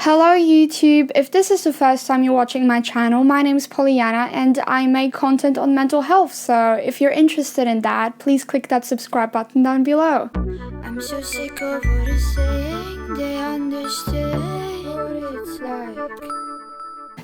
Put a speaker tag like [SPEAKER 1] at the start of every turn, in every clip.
[SPEAKER 1] Hello YouTube! If this is the first time you're watching my channel, my name is Polyanna and I make content on mental health, so if you're interested in that, please click that subscribe button down below. I'm so sick of what it's saying, they understand what it's like.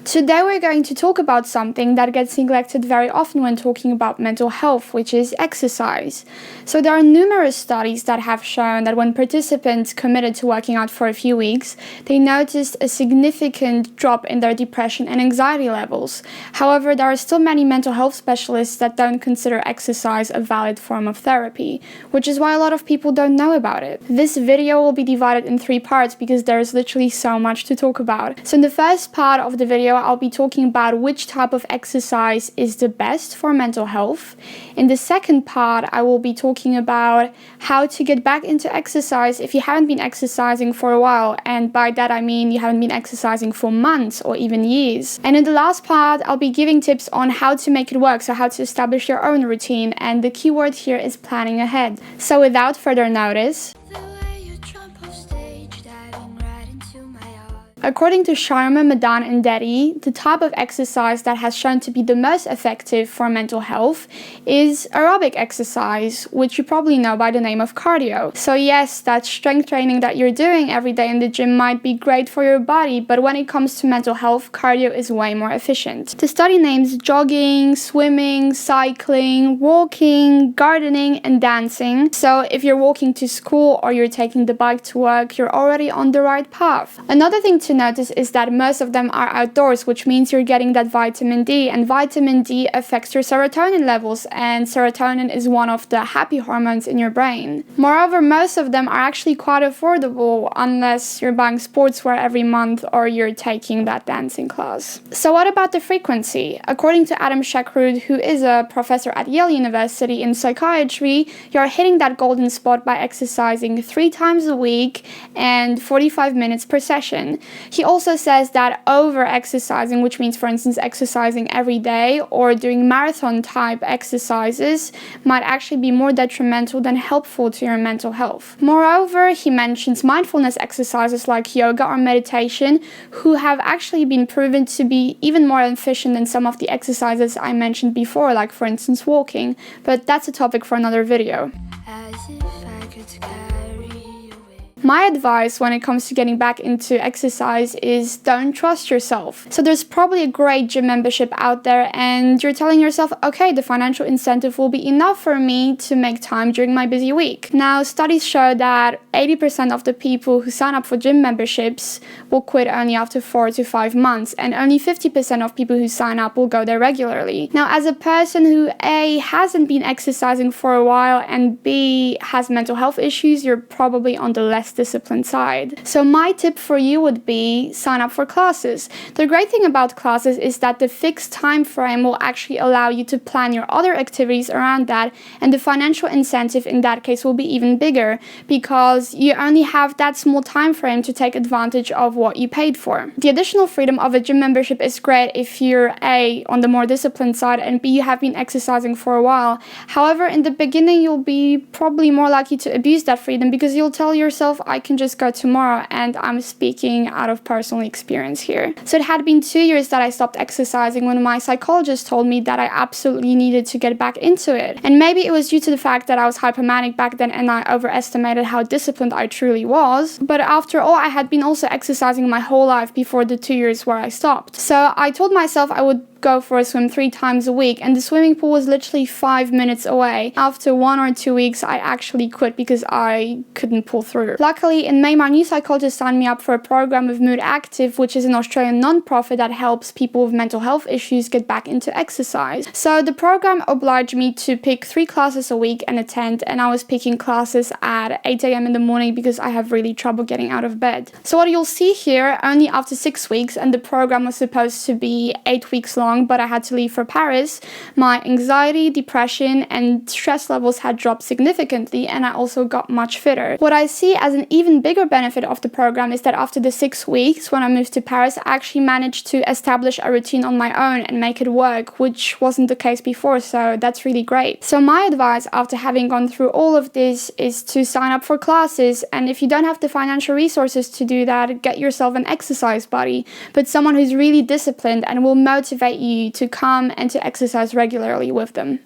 [SPEAKER 1] Today we're going to talk about something that gets neglected very often when talking about mental health, which is exercise. So there are numerous studies that have shown that when participants committed to working out for a few weeks, they noticed a significant drop in their depression and anxiety levels. However, there are still many mental health specialists that don't consider exercise a valid form of therapy, which is why a lot of people don't know about it. This video will be divided in 3 parts because there is literally so much to talk about. So in the first part of the video, I'll be talking about which type of exercise is the best for mental health. In the second part, I will be talking about how to get back into exercise if you haven't been exercising for a while, and by that I mean you haven't been exercising for months or even years. And in the last part, I'll be giving tips on how to make it work, so how to establish your own routine, and the key word here is planning ahead. So without further notice, according to Sharma, Madan and Deddy, the type of exercise that has shown to be the most effective for mental health is aerobic exercise, which you probably know by the name of cardio. So yes, that strength training that you're doing every day in the gym might be great for your body, but when it comes to mental health, cardio is way more efficient. The study names jogging, swimming, cycling, walking, gardening, and dancing. So if you're walking to school or you're taking the bike to work, you're already on the right path. Another thing to notice is that most of them are outdoors, which means you're getting that vitamin D, and vitamin D affects your serotonin levels, and serotonin is one of the happy hormones in your brain. Moreover, most of them are actually quite affordable unless you're buying sportswear every month or you're taking that dancing class. So what about the frequency? According to Adam Shakrud, who is a professor at Yale University in psychiatry, you're hitting that golden spot by exercising 3 times a week and 45 minutes per session. He also says that over-exercising, which means, for instance, exercising every day or doing marathon-type exercises, might actually be more detrimental than helpful to your mental health. Moreover, he mentions mindfulness exercises like yoga or meditation, who have actually been proven to be even more efficient than some of the exercises I mentioned before, like, for instance, walking. But that's a topic for another video. My advice when it comes to getting back into exercise is don't trust yourself. So there's probably a great gym membership out there and you're telling yourself, okay, the financial incentive will be enough for me to make time during my busy week. Now, studies show that 80% of the people who sign up for gym memberships will quit only after 4 to 5 months, and only 50% of people who sign up will go there regularly. Now, as a person who A, hasn't been exercising for a while, and B, has mental health issues, you're probably on the less disciplined side. So my tip for you would be sign up for classes. The great thing about classes is that the fixed time frame will actually allow you to plan your other activities around that, and the financial incentive in that case will be even bigger because you only have that small time frame to take advantage of what you paid for. The additional freedom of a gym membership is great if you're A, on the more disciplined side, and B, you have been exercising for a while. However, in the beginning you'll be probably more likely to abuse that freedom because you'll tell yourself, I can just go tomorrow, and I'm speaking out of personal experience here. So it had been 2 years that I stopped exercising when my psychologist told me that I absolutely needed to get back into it. And maybe it was due to the fact that I was hypomanic back then and I overestimated how disciplined I truly was. But after all, I had been also exercising my whole life before the 2 years where I stopped. So I told myself I would go for a swim 3 times a week, and the swimming pool was literally 5 minutes away. After 1 or 2 weeks, I actually quit because I couldn't pull through. Luckily, in May, my new psychologist signed me up for a program with Mood Active, which is an Australian non-profit that helps people with mental health issues get back into exercise. So the program obliged me to pick 3 classes a week and attend, and I was picking classes at 8 a.m. in the morning because I have really trouble getting out of bed. So what you'll see here, only after 6 weeks, and the program was supposed to be 8 weeks long, long, but I had to leave for Paris, my anxiety, depression, and stress levels had dropped significantly, and I also got much fitter. What I see as an even bigger benefit of the program is that after the 6 weeks, when I moved to Paris, I actually managed to establish a routine on my own and make it work, which wasn't the case before, so that's really great. So my advice after having gone through all of this is to sign up for classes, and if you don't have the financial resources to do that, get yourself an exercise buddy, but someone who's really disciplined and will motivate you to come and to exercise regularly with them.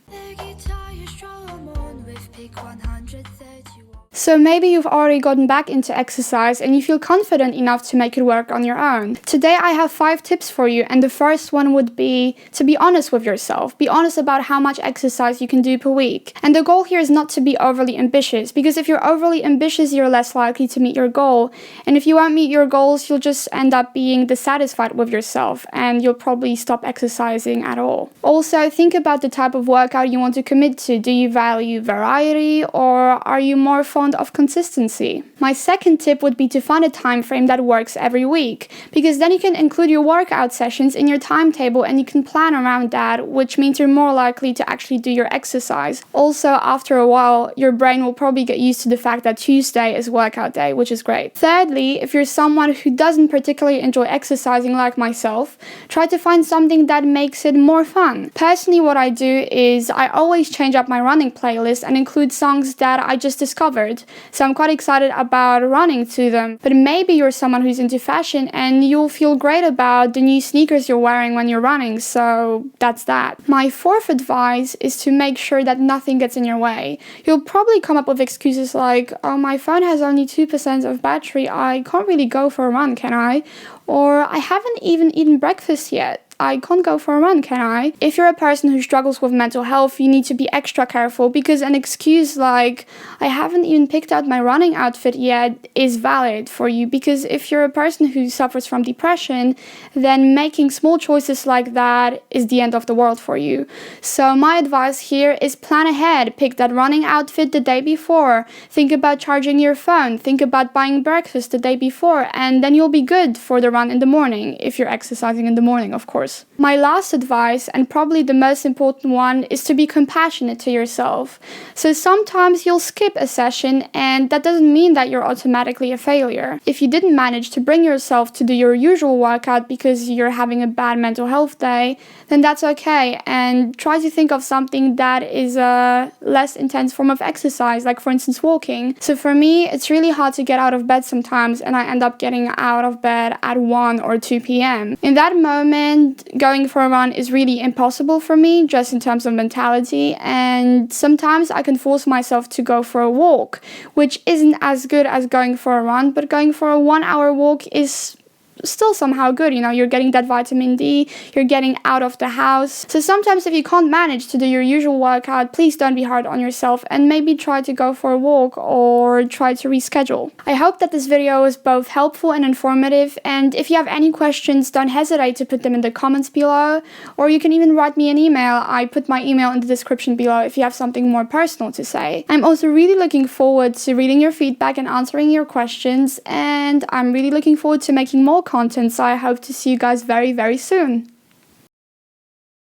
[SPEAKER 1] So maybe you've already gotten back into exercise and you feel confident enough to make it work on your own. Today I have 5 tips for you, and the first one would be to be honest with yourself. Be honest about how much exercise you can do per week. And the goal here is not to be overly ambitious, because if you're overly ambitious, you're less likely to meet your goal. And if you won't meet your goals, you'll just end up being dissatisfied with yourself and you'll probably stop exercising at all. Also, think about the type of workout you want to commit to. Do you value variety, or are you more fond of consistency? My second tip would be to find a time frame that works every week, because then you can include your workout sessions in your timetable and you can plan around that, which means you're more likely to actually do your exercise. Also, after a while, your brain will probably get used to the fact that Tuesday is workout day, which is great. Thirdly, if you're someone who doesn't particularly enjoy exercising like myself, try to find something that makes it more fun. Personally, what I do is I always change up my running playlist and include songs that I just discovered. So I'm quite excited about running to them. But maybe you're someone who's into fashion and you'll feel great about the new sneakers you're wearing when you're running. So that's that. My fourth advice is to make sure that nothing gets in your way. You'll probably come up with excuses like, oh, my phone has only 2% of battery. I can't really go for a run, can I? Or I haven't even eaten breakfast yet. I can't go for a run, can I? If you're a person who struggles with mental health, you need to be extra careful, because an excuse like, I haven't even picked out my running outfit yet, is valid for you. Because if you're a person who suffers from depression, then making small choices like that is the end of the world for you. So my advice here is plan ahead. Pick that running outfit the day before. Think about charging your phone. Think about buying breakfast the day before, and then you'll be good for the run in the morning, if you're exercising in the morning, of course. My last advice, and probably the most important one, is to be compassionate to yourself. So sometimes you'll skip a session, and that doesn't mean that you're automatically a failure. If you didn't manage to bring yourself to do your usual workout because you're having a bad mental health day, then that's okay, and try to think of something that is a less intense form of exercise, like for instance walking. So for me, it's really hard to get out of bed sometimes, and I end up getting out of bed at 1 or 2 p.m. In that moment, going for a run is really impossible for me, just in terms of mentality, and sometimes I can force myself to go for a walk, which isn't as good as going for a run, but going for a 1-hour walk is still somehow good. You know, you're getting that vitamin D, you're getting out of the house. So sometimes if you can't manage to do your usual workout, please don't be hard on yourself and maybe try to go for a walk or try to reschedule. I hope that this video was both helpful and informative, and if you have any questions, don't hesitate to put them in the comments below, or you can even write me an email. I put my email in the description below if you have something more personal to say. I'm also really looking forward to reading your feedback and answering your questions, and I'm really looking forward to making more content, so I hope to see you guys very, very soon.